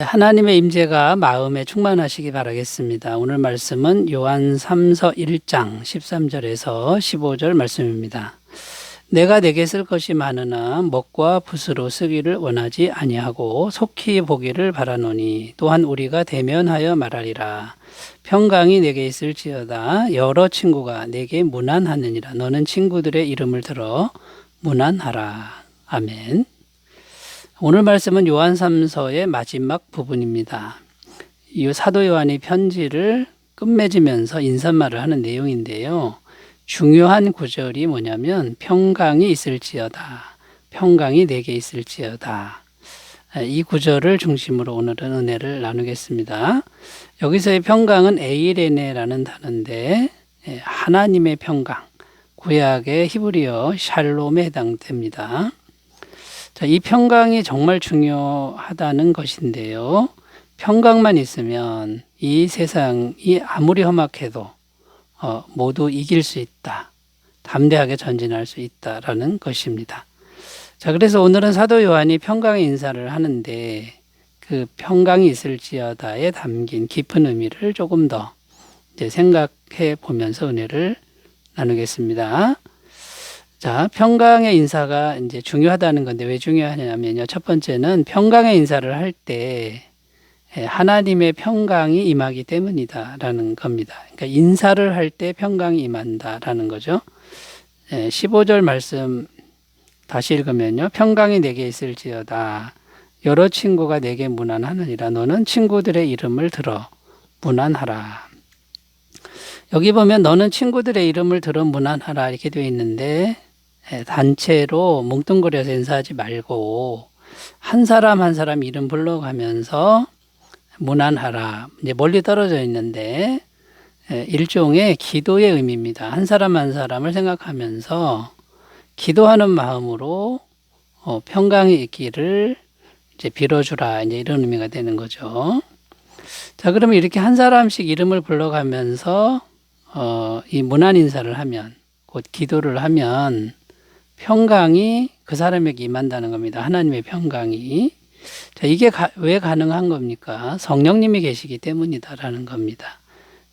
하나님의 임재가 마음에 충만하시기 바라겠습니다. 오늘 말씀은 요한 3서 1장 13절에서 15절 말씀입니다. 내가 내게 쓸 것이 많으나 먹과 붓으로 쓰기를 원하지 아니하고 속히 보기를 바라노니 또한 우리가 대면하여 말하리라. 평강이 내게 있을지어다. 여러 친구가 내게 문안하느니라. 너는 친구들의 이름을 들어 문안하라. 아멘. 오늘 말씀은 요한 3서의 마지막 부분입니다. 이 사도 요한이 편지를 끝맺으면서 인사말을 하는 내용인데요. 중요한 구절이 뭐냐면 평강이 있을지어다. 평강이 내게 있을지어다. 이 구절을 중심으로 오늘은 은혜를 나누겠습니다. 여기서의 평강은 에이레네라는 단어인데 하나님의 평강, 구약의 히브리어 샬롬에 해당됩니다. 이 평강이 정말 중요하다는 것인데요. 평강만 있으면 이 세상이 아무리 험악해도 모두 이길 수 있다. 담대하게 전진할 수 있다라는 것입니다. 자, 그래서 오늘은 사도 요한이 평강의 인사를 하는데 그 평강이 있을지어다에 담긴 깊은 의미를 조금 더 이제 생각해 보면서 은혜를 나누겠습니다. 자, 평강의 인사가 이제 중요하다는 건데 왜 중요하냐면요. 첫 번째는 평강의 인사를 할 때 하나님의 평강이 임하기 때문이다라는 겁니다. 그러니까 인사를 할 때 평강이 임한다라는 거죠. 15절 말씀 다시 읽으면요. 평강이 내게 있을지어다. 여러 친구가 내게 문안하느니라. 너는 친구들의 이름을 들어 문안하라. 여기 보면 너는 친구들의 이름을 들어 문안하라 이렇게 되어 있는데 단체로 뭉뚱그려서 인사하지 말고 한 사람 한 사람 이름 불러가면서 문안하라. 이제 멀리 떨어져 있는데 일종의 기도의 의미입니다. 한 사람 한 사람을 생각하면서 기도하는 마음으로 평강이 있기를 이제 빌어주라. 이제 이런 의미가 되는 거죠. 자, 그러면 이렇게 한 사람씩 이름을 불러가면서 이 문안 인사를 하면, 곧 기도를 하면 평강이 그 사람에게 임한다는 겁니다. 하나님의 평강이. 자, 이게 왜 가능한 겁니까? 성령님이 계시기 때문이다라는 겁니다.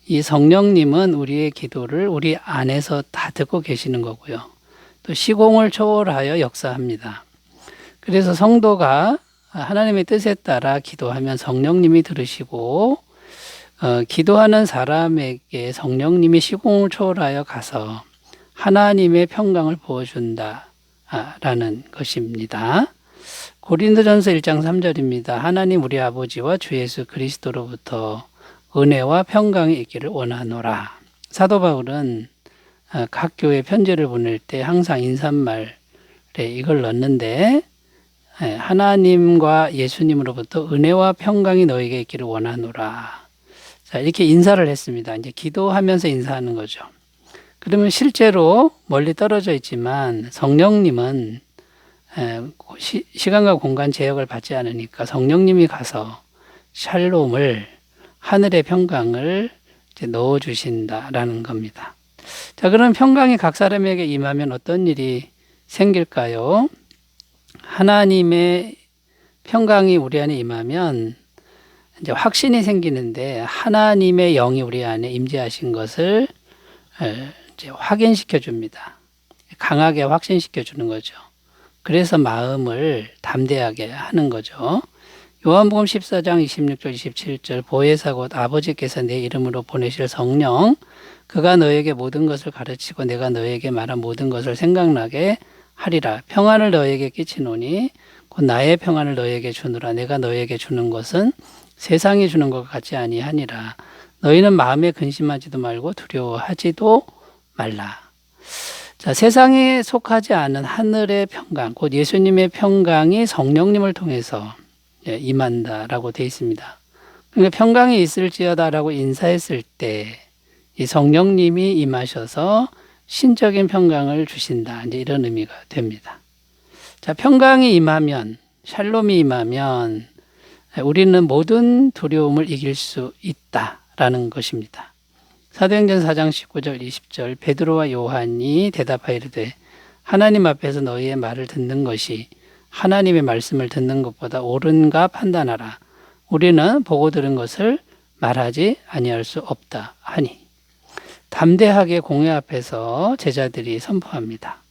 이 성령님은 우리의 기도를 우리 안에서 다 듣고 계시는 거고요. 또 시공을 초월하여 역사합니다. 그래서 성도가 하나님의 뜻에 따라 기도하면 성령님이 들으시고 기도하는 사람에게 성령님이 시공을 초월하여 가서 하나님의 평강을 부어준다라는 것입니다. 고린도전서 1장 3절입니다. 하나님 우리 아버지와 주 예수 그리스도로부터 은혜와 평강이 있기를 원하노라. 사도 바울은 각 교회 편지를 보낼 때 항상 인사말에 이걸 넣는데 하나님과 예수님으로부터 은혜와 평강이 너에게 있기를 원하노라. 자, 이렇게 인사를 했습니다. 이제 기도하면서 인사하는 거죠. 그러면 실제로 멀리 떨어져 있지만 성령님은 시간과 공간 제약을 받지 않으니까 성령님이 가서 샬롬을, 하늘의 평강을 이제 넣어주신다라는 겁니다. 자, 그럼 평강이 각 사람에게 임하면 어떤 일이 생길까요? 하나님의 평강이 우리 안에 임하면 이제 확신이 생기는데 하나님의 영이 우리 안에 임재하신 것을 이제 확인시켜 줍니다. 강하게 확신시켜 주는 거죠. 그래서 마음을 담대하게 하는 거죠. 요한복음 14장 26절 27절 보혜사 곧 아버지께서 내 이름으로 보내실 성령 그가 너에게 모든 것을 가르치고 내가 너에게 말한 모든 것을 생각나게 하리라. 평안을 너에게 끼치노니 곧 나의 평안을 너에게 주노라. 내가 너에게 주는 것은 세상이 주는 것 같지 아니하니라. 너희는 마음에 근심하지도 말고 두려워하지도 말라. 자, 세상에 속하지 않은 하늘의 평강, 곧 예수님의 평강이 성령님을 통해서 임한다라고 되어 있습니다. 그러니까 평강이 있을지어다라고 인사했을 때 이 성령님이 임하셔서 신적인 평강을 주신다. 이제 이런 의미가 됩니다. 자, 평강이 임하면, 샬롬이 임하면 우리는 모든 두려움을 이길 수 있다라는 것입니다. 사도행전 4장 19절 20절 베드로와 요한이 대답하여 이르되 하나님 앞에서 너희의 말을 듣는 것이 하나님의 말씀을 듣는 것보다 옳은가 판단하라. 우리는 보고 들은 것을 말하지 아니할 수 없다 하니 담대하게 공회 앞에서 제자들이 선포합니다.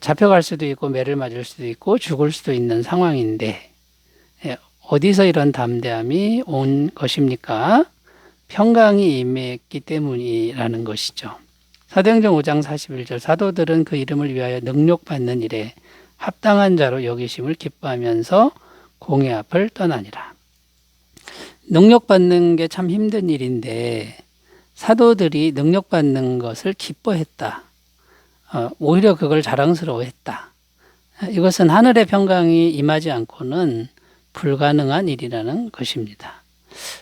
잡혀갈 수도 있고 매를 맞을 수도 있고 죽을 수도 있는 상황인데 어디서 이런 담대함이 온 것입니까? 평강이 임했기 때문이라는 것이죠. 사도행전 5장 41절 사도들은 그 이름을 위하여 능력받는 일에 합당한 자로 여기심을 기뻐하면서 공회 앞을 떠나니라. 능력받는 게 참 힘든 일인데 사도들이 능력받는 것을 기뻐했다. 오히려 그걸 자랑스러워했다. 이것은 하늘의 평강이 임하지 않고는 불가능한 일이라는 것입니다.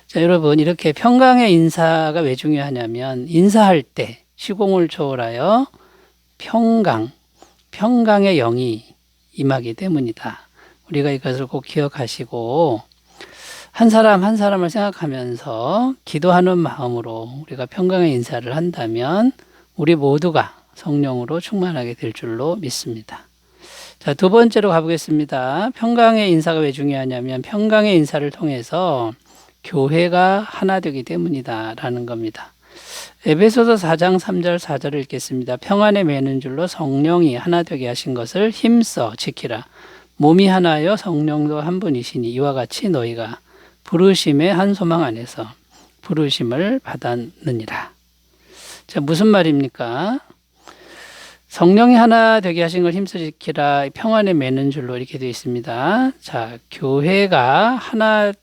자, 여러분 이렇게 평강의 인사가 왜 중요하냐면 인사할 때 시공을 초월하여 평강의 영이 임하기 때문이다. 우리가 이것을 꼭 기억하시고 한 사람 한 사람을 생각하면서 기도하는 마음으로 우리가 평강의 인사를 한다면 우리 모두가 성령으로 충만하게 될 줄로 믿습니다. 자, 두 번째로 가보겠습니다. 평강의 인사가 왜 중요하냐면 평강의 인사를 통해서 교회가 하나 되기 때문이다라는 겁니다. 에베소서 4장 3절 4절을 읽겠습니다. 평안에 매는 줄로 성령이 하나 되게 하신 것을 힘써 지키라. 몸이 하나여 성령도 한 분이시니 이와 같이 너희가 부르심의 한 소망 안에서 부르심을 받았느니라. 자, 무슨 말입니까? 성령이 하나 되게 하신 걸 힘써 지키라. 평안에 매는 줄로 이렇게 되어 있습니다. 자, 교회가 하나로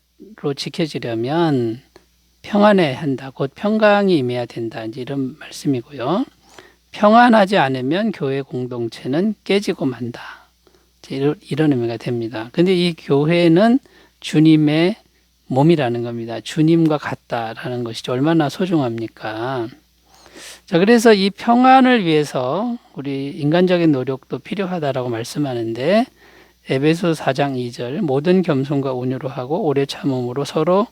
지켜지려면 평안해야 한다. 곧 평강이 임해야 된다. 이제 이런 말씀이고요. 평안하지 않으면 교회 공동체는 깨지고 만다. 이런 의미가 됩니다. 근데 이 교회는 주님의 몸이라는 겁니다. 주님과 같다라는 것이죠. 얼마나 소중합니까? 자, 그래서 이 평안을 위해서 우리 인간적인 노력도 필요하다라고 말씀하는데 에베소 4장 2절 모든 겸손과 온유로 하고 오래 참음으로 서로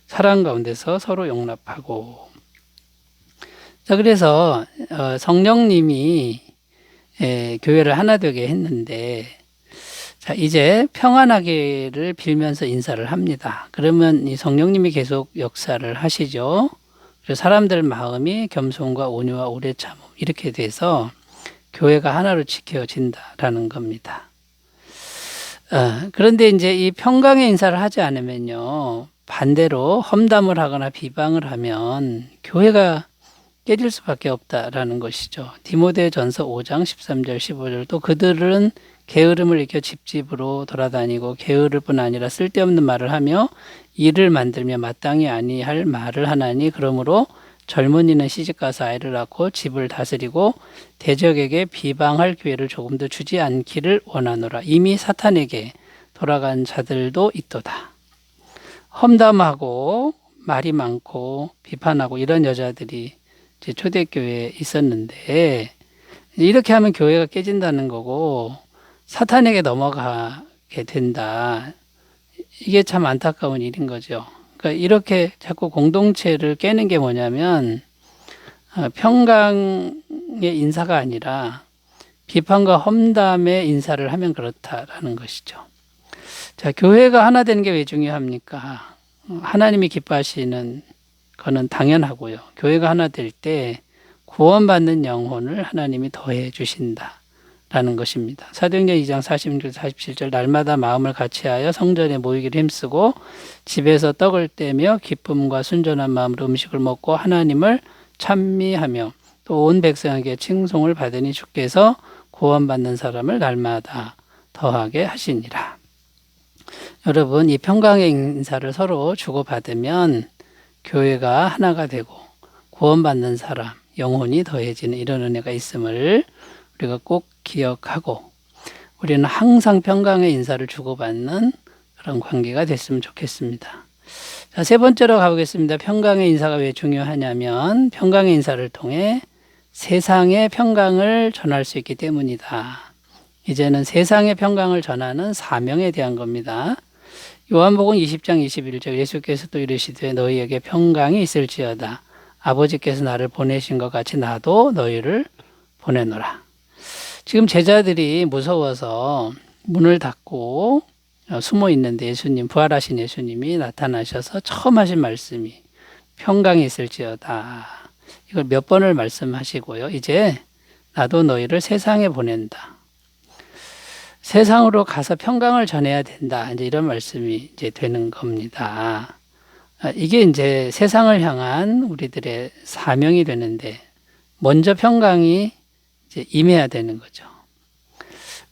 사랑 가운데서 서로 용납하고. 자, 그래서 성령님이 교회를 하나 되게 했는데 자, 이제 평안하기를 빌면서 인사를 합니다. 그러면 이 성령님이 계속 역사를 하시죠. 그래서 사람들 마음이 겸손과 온유와 오래 참음 이렇게 돼서 교회가 하나로 지켜진다라는 겁니다. 그런데 이제 이 평강의 인사를 하지 않으면요. 반대로 험담을 하거나 비방을 하면 교회가 깨질 수밖에 없다라는 것이죠. 디모데전서 5장 13절 15절 또 그들은 게으름을 익혀 집집으로 돌아다니고 게으를 뿐 아니라 쓸데없는 말을 하며 일을 만들며 마땅히 아니할 말을 하나니 그러므로 젊은이는 시집가서 아이를 낳고 집을 다스리고 대적에게 비방할 기회를 조금도 주지 않기를 원하노라. 이미 사탄에게 돌아간 자들도 있도다. 험담하고 말이 많고 비판하고 이런 여자들이 이제 초대교회에 있었는데 이렇게 하면 교회가 깨진다는 거고 사탄에게 넘어가게 된다. 이게 참 안타까운 일인 거죠. 그러니까 이렇게 자꾸 공동체를 깨는 게 뭐냐면 평강의 인사가 아니라 비판과 험담의 인사를 하면 그렇다라는 것이죠. 자, 교회가 하나 되는 게 왜 중요합니까? 하나님이 기뻐하시는 거는 당연하고요. 교회가 하나 될 때 구원받는 영혼을 하나님이 더해 주신다라는 것입니다. 사도행전 2장 46절 47절 날마다 마음을 같이하여 성전에 모이기를 힘쓰고 집에서 떡을 떼며 기쁨과 순전한 마음으로 음식을 먹고 하나님을 찬미하며 또 온 백성에게 칭송을 받으니 주께서 구원받는 사람을 날마다 더하게 하시니라. 여러분, 이 평강의 인사를 서로 주고받으면 교회가 하나가 되고 구원받는 사람, 영혼이 더해지는 이런 은혜가 있음을 우리가 꼭 기억하고 우리는 항상 평강의 인사를 주고받는 그런 관계가 됐으면 좋겠습니다. 자, 세 번째로 가보겠습니다. 평강의 인사가 왜 중요하냐면 평강의 인사를 통해 세상의 평강을 전할 수 있기 때문이다. 이제는 세상의 평강을 전하는 사명에 대한 겁니다. 요한복음 20장 21절 예수께서 또 이르시되 너희에게 평강이 있을지어다. 아버지께서 나를 보내신 것 같이 나도 너희를 보내노라. 지금 제자들이 무서워서 문을 닫고 숨어 있는데 예수님, 부활하신 예수님이 나타나셔서 처음 하신 말씀이 평강이 있을지어다. 이걸 몇 번을 말씀하시고요. 이제 나도 너희를 세상에 보낸다. 세상으로 가서 평강을 전해야 된다. 이제 이런 말씀이 이제 되는 겁니다. 이게 이제 세상을 향한 우리들의 사명이 되는데 먼저 평강이 이제 임해야 되는 거죠.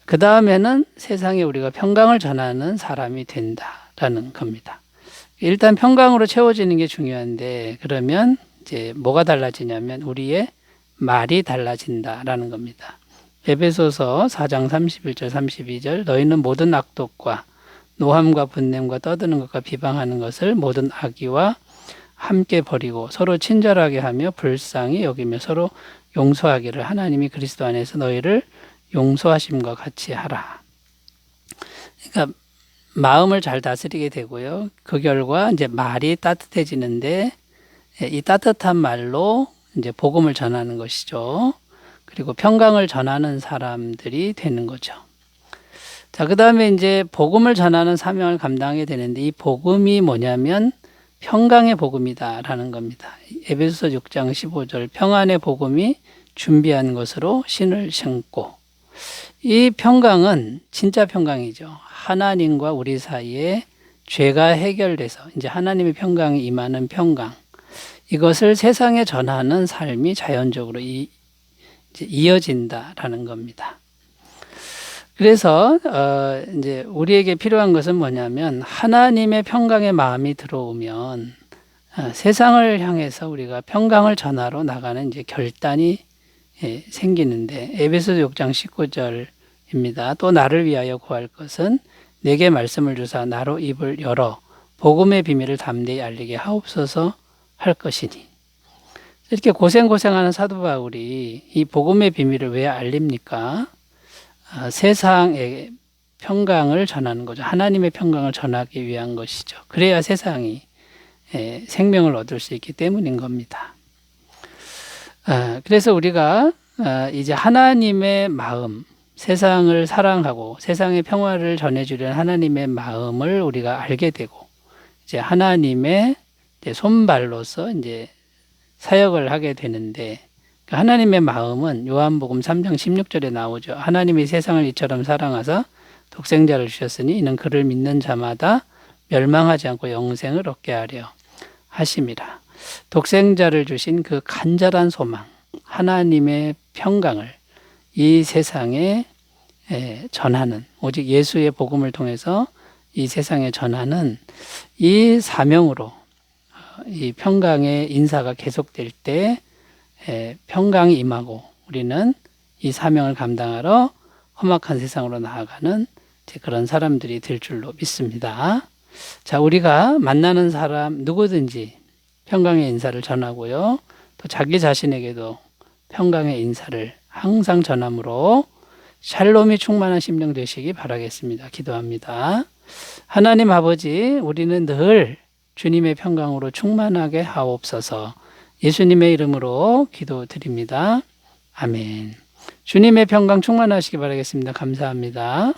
그 다음에는 세상에 우리가 평강을 전하는 사람이 된다라는 겁니다. 일단 평강으로 채워지는 게 중요한데 그러면 이제 뭐가 달라지냐면 우리의 말이 달라진다라는 겁니다. 에베소서 4장 31절 32절 너희는 모든 악독과 노함과 분냄과 떠드는 것과 비방하는 것을 모든 악의와 함께 버리고 서로 친절하게 하며 불쌍히 여기며 서로 용서하기를 하나님이 그리스도 안에서 너희를 용서하심과 같이 하라. 그러니까 마음을 잘 다스리게 되고요. 그 결과 이제 말이 따뜻해지는데 이 따뜻한 말로 이제 복음을 전하는 것이죠. 그리고 평강을 전하는 사람들이 되는 거죠. 자, 그 다음에 이제 복음을 전하는 사명을 감당하게 되는데 이 복음이 뭐냐면 평강의 복음이다라는 겁니다. 에베소서 6장 15절 평안의 복음이 준비한 것으로 신을 신고 이 평강은 진짜 평강이죠. 하나님과 우리 사이에 죄가 해결돼서 이제 하나님의 평강이 임하는 평강 이것을 세상에 전하는 삶이 자연적으로 이어진다라는 겁니다. 그래서 이제 우리에게 필요한 것은 뭐냐면 하나님의 평강의 마음이 들어오면 세상을 향해서 우리가 평강을 전하러 나가는 이제 결단이 생기는데 에베소서 6장 19절입니다. 또 나를 위하여 구할 것은 내게 말씀을 주사 나로 입을 열어 복음의 비밀을 담대히 알리게 하옵소서 할 것이니 이렇게 고생하는 사도 바울이 이 복음의 비밀을 왜 알립니까? 세상의 평강을 전하는 거죠. 하나님의 평강을 전하기 위한 것이죠. 그래야 세상이 생명을 얻을 수 있기 때문인 겁니다. 그래서 우리가 이제 하나님의 마음, 세상을 사랑하고 세상의 평화를 전해주려는 하나님의 마음을 우리가 알게 되고 이제 하나님의 이제 손발로서 이제 사역을 하게 되는데 하나님의 마음은 요한복음 3장 16절에 나오죠. 하나님이 세상을 이처럼 사랑하사 독생자를 주셨으니 이는 그를 믿는 자마다 멸망하지 않고 영생을 얻게 하려 하심이라. 독생자를 주신 그 간절한 소망, 하나님의 평강을 이 세상에 전하는 오직 예수의 복음을 통해서 이 세상에 전하는 이 사명으로 이 평강의 인사가 계속될 때 평강이 임하고 우리는 이 사명을 감당하러 험악한 세상으로 나아가는 그런 사람들이 될 줄로 믿습니다. 자, 우리가 만나는 사람 누구든지 평강의 인사를 전하고요. 또 자기 자신에게도 평강의 인사를 항상 전함으로 샬롬이 충만한 심령 되시기 바라겠습니다. 기도합니다. 하나님 아버지, 우리는 늘 주님의 평강으로 충만하게 하옵소서. 예수님의 이름으로 기도드립니다. 아멘. 주님의 평강 충만하시기 바라겠습니다. 감사합니다.